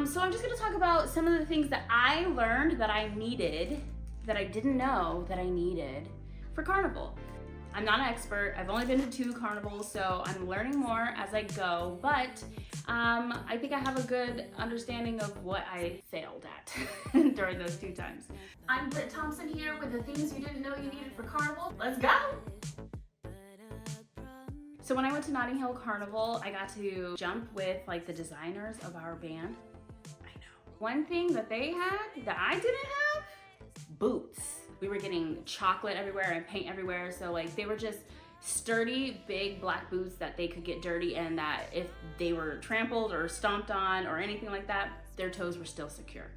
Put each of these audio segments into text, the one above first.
So I'm just gonna talk about some of the things that I learned that I needed, that I didn't know that I needed for Carnival. I'm not an expert. I've only been to 2 carnivals, so I'm learning more as I go, but I think I have a good understanding of what I failed at during those 2 times. I'm Brit Thompson here with the things you didn't know you needed for Carnival. Let's go! So when I went to Notting Hill Carnival, I got to jump with like the designers of our band. I know. One thing that they had that I didn't have, boots. We were getting chocolate everywhere and paint everywhere, so like they were just sturdy, big black boots that they could get dirty, and that if they were trampled or stomped on or anything like that, their toes were still secure.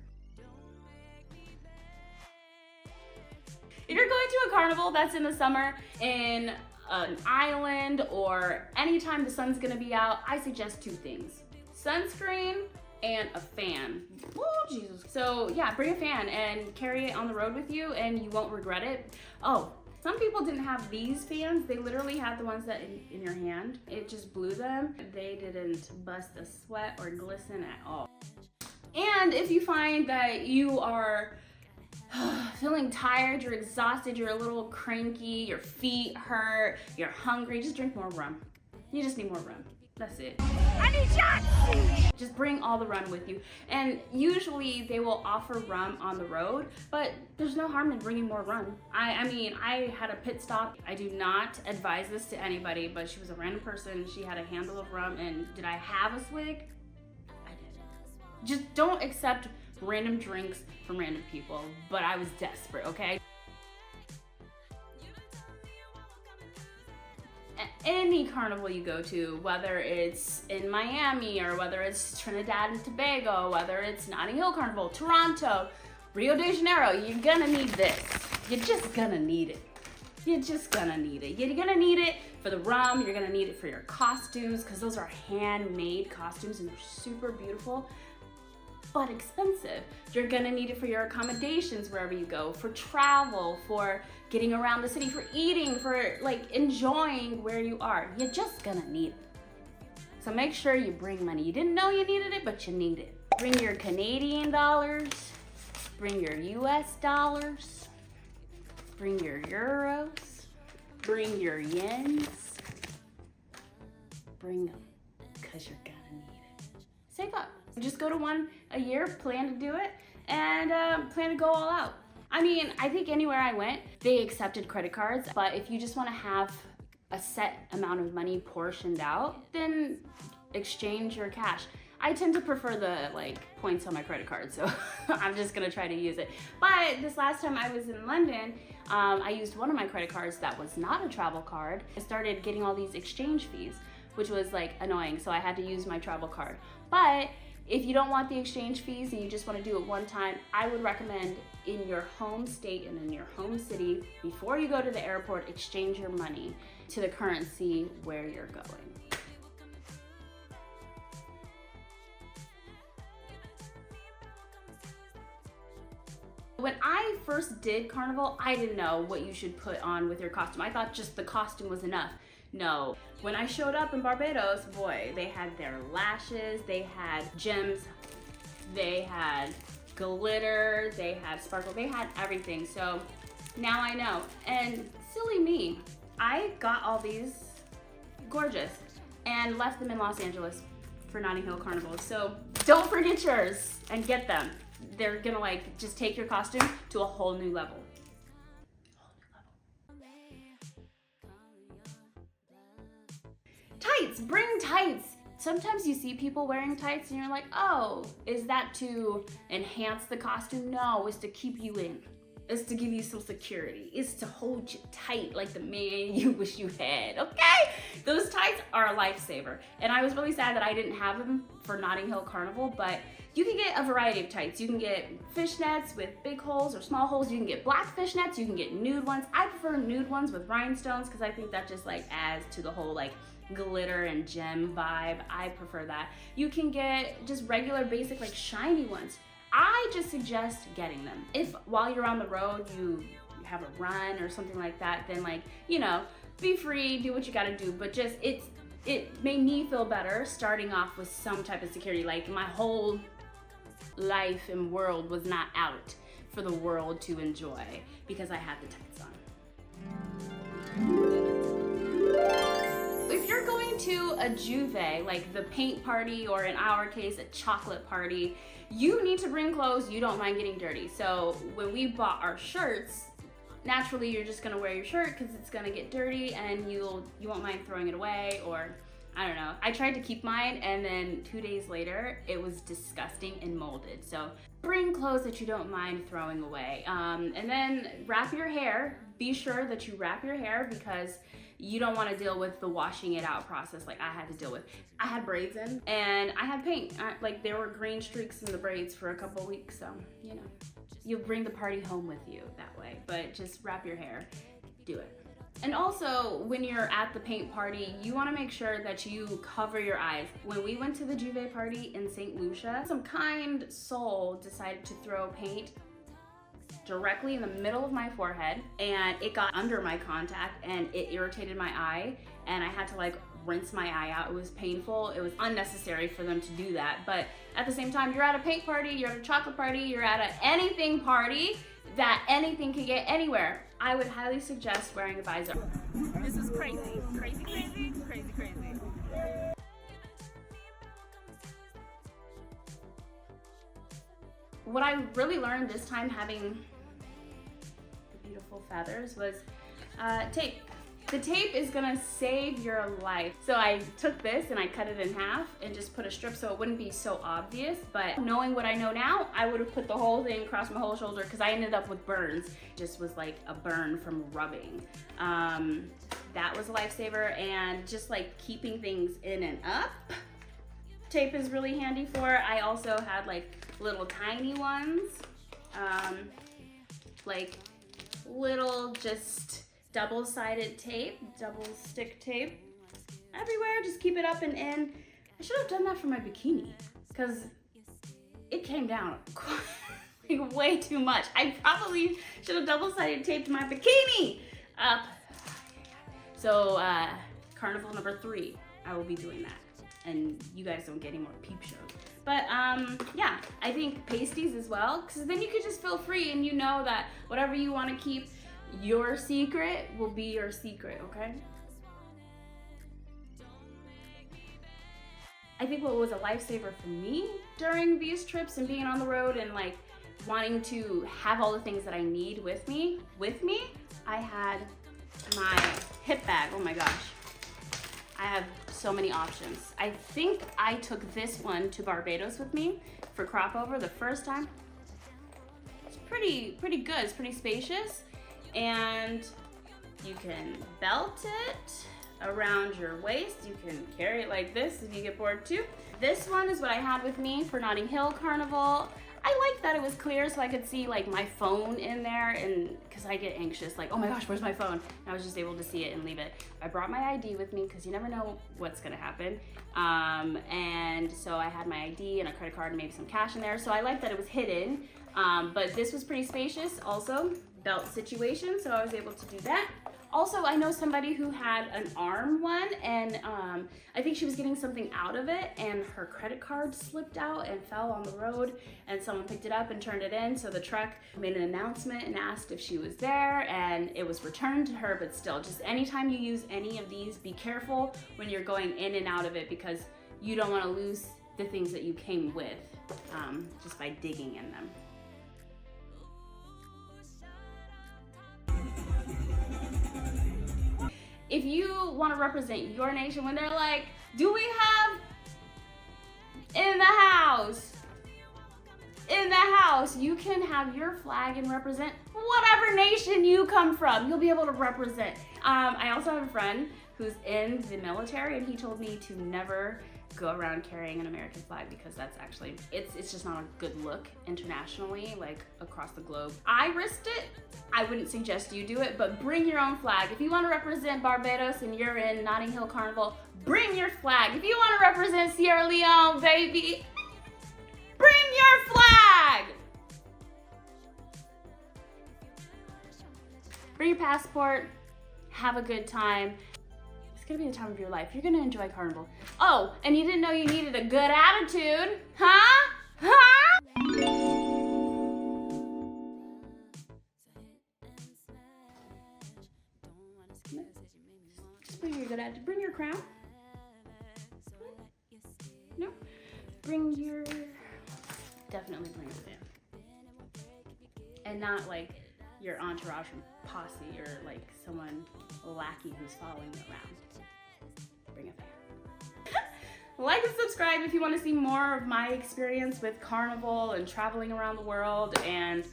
If you're going to a carnival that's in the summer in an island or anytime the sun's gonna be out, I suggest 2 things: sunscreen and a fan. Oh, Jesus. So yeah, bring a fan and carry it on the road with you and you won't regret it. Oh, some people didn't have these fans. They literally had the ones that in your hand. It just blew them. They didn't bust a sweat or glisten at all. And if you find that you are feeling tired, you're exhausted, you're a little cranky, your feet hurt, you're hungry, just drink more rum. You just need more rum. That's it. I need shots! Just bring all the rum with you. And usually they will offer rum on the road, but there's no harm in bringing more rum. I mean, I had a pit stop. I do not advise this to anybody, but she was a random person. She had a handle of rum, and did I have a swig? I did. Just don't accept random drinks from random people, but I was desperate, okay? Any carnival you go to, whether it's in Miami or whether it's Trinidad and Tobago, whether it's Notting Hill Carnival, Toronto, Rio de Janeiro, you're gonna need this. You're just gonna need it. You're just gonna need it. You're gonna need it for the rum, you're gonna need it for your costumes, because those are handmade costumes and they're super beautiful, but expensive. You're gonna need it for your accommodations wherever you go, for travel, for getting around the city, for eating, for like enjoying where you are. You're just gonna need it. So make sure you bring money. You didn't know you needed it, but you need it. Bring your Canadian dollars, bring your US dollars, bring your euros, bring your yens. Bring them, because you're gonna need it. Save up. Just go to one a year, plan to do it, and plan to go all out. I mean, I think anywhere I went, they accepted credit cards, but if you just wanna have a set amount of money portioned out, then exchange your cash. I tend to prefer the points on my credit card, so I'm just gonna try to use it. But this last time I was in London, I used one of my credit cards that was not a travel card. I started getting all these exchange fees, which was annoying, so I had to use my travel card. But if you don't want the exchange fees and you just want to do it one time, I would recommend in your home state and in your home city, before you go to the airport, exchange your money to the currency where you're going. When I first did Carnival, I didn't know what you should put on with your costume. I thought just the costume was enough. No. When I showed up in Barbados, boy, they had their lashes, they had gems, they had glitter, they had sparkle, they had everything. So now I know. And silly me, I got all these gorgeous and left them in Los Angeles for Notting Hill Carnival. So don't forget yours and get them. They're gonna just take your costume to a whole new level. Tights, bring tights. Sometimes you see people wearing tights and you're like, oh, is that to enhance the costume? No, it's to keep you in. It's to give you some security. It's to hold you tight like the man you wish you had, okay? Those tights are a lifesaver. And I was really sad that I didn't have them for Notting Hill Carnival, but you can get a variety of tights. You can get fishnets with big holes or small holes. You can get black fishnets. You can get nude ones. I prefer nude ones with rhinestones because I think that just adds to the whole glitter and gem vibe. I prefer that. You can get just regular basic shiny ones. I just suggest getting them. If while you're on the road you have a run or something like that, then be free, do what you gotta do, but just it made me feel better starting off with some type of security. My whole life and world was not out for the world to enjoy because I had the tights on. If you're going to a juve, like the paint party, or in our case, a chocolate party, you need to bring clothes you don't mind getting dirty. So when we bought our shirts, naturally you're just gonna wear your shirt because it's gonna get dirty and you won't mind throwing it away, or I don't know. I tried to keep mine and then 2 days later it was disgusting and molded. So bring clothes that you don't mind throwing away. And then wrap your hair. Be sure that you wrap your hair because you don't want to deal with the washing it out process like I had to deal with. I had braids in and I had paint. Like there were green streaks in the braids for a couple weeks, so you know. You'll bring the party home with you that way, but just wrap your hair, do it. And also, when you're at the paint party, you wanna make sure that you cover your eyes. When we went to the Juve party in St. Lucia, some kind soul decided to throw paint directly in the middle of my forehead, and it got under my contact and it irritated my eye, and I had to like rinse my eye out. It was painful. It was unnecessary for them to do that. But at the same time, you're at a paint party, you're at a chocolate party, you're at a anything party that anything can get anywhere. I would highly suggest wearing a visor. This is crazy. Crazy, crazy, crazy, crazy. What I really learned this time having the beautiful feathers was tape. The tape is gonna save your life. So I took this and I cut it in half and just put a strip so it wouldn't be so obvious, but knowing what I know now, I would have put the whole thing across my whole shoulder because I ended up with burns. Just was like a burn from rubbing. That was a lifesaver, and just like keeping things in and up, tape is really handy for. I also had like little tiny ones, like little just double-sided tape, double stick tape everywhere. Just keep it up and in. I should have done that for my bikini because it came down like way too much. I probably should have double-sided taped my bikini up. So Carnival number 3, I will be doing that, and you guys don't get any more peep shows. But yeah, I think pasties as well, because then you could just feel free and you know that whatever you want to keep your secret will be your secret, okay? I think what was a lifesaver for me during these trips and being on the road and like wanting to have all the things that I need with me, I had my hip bag. Oh my gosh. I have so many options. I think I took this one to Barbados with me for cropover the first time. It's pretty good. It's pretty spacious, and you can belt it around your waist. You can carry it like this if you get bored too. This one is what I had with me for Notting Hill Carnival. I liked that it was clear so I could see like my phone in there, and because I get anxious, like, oh my gosh, where's my phone? And I was just able to see it and leave it. I brought my ID with me because you never know what's gonna happen. And so I had my ID and a credit card and maybe some cash in there. So I liked that it was hidden, but this was pretty spacious also, belt situation, so I was able to do that. Also, I know somebody who had an arm one, and I think she was getting something out of it, and her credit card slipped out and fell on the road, and someone picked it up and turned it in, so the truck made an announcement and asked if she was there, and it was returned to her. But still, just anytime you use any of these, be careful when you're going in and out of it, because you don't want to lose the things that you came with just by digging in them. If you want to represent your nation, when they're like, do we have in the house, you can have your flag and represent whatever nation you come from. You'll be able to represent. I also have a friend who's in the military, and he told me to never go around carrying an American flag because that's actually, it's just not a good look internationally, like across the globe. I risked it. I wouldn't suggest you do it, but bring your own flag. If you want to represent Barbados and you're in Notting Hill Carnival, bring your flag. If you want to represent Sierra Leone, baby, bring your flag. Bring your passport, have a good time. It's gonna be the time of your life. You're gonna enjoy Carnival. Oh, and you didn't know you needed a good attitude, huh? and not like your entourage from posse or like someone lackey who's following you around. Bring a fan. Like and subscribe if you want to see more of my experience with Carnival and traveling around the world and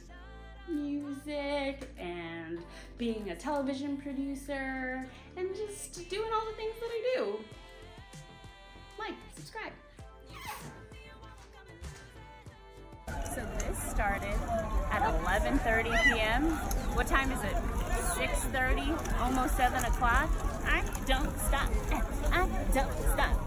music and being a television producer and just doing all the things that I do. Like, subscribe. So this started at 11:30 p.m. What time is it? 6:30, almost 7 o'clock. I don't stop. I don't stop.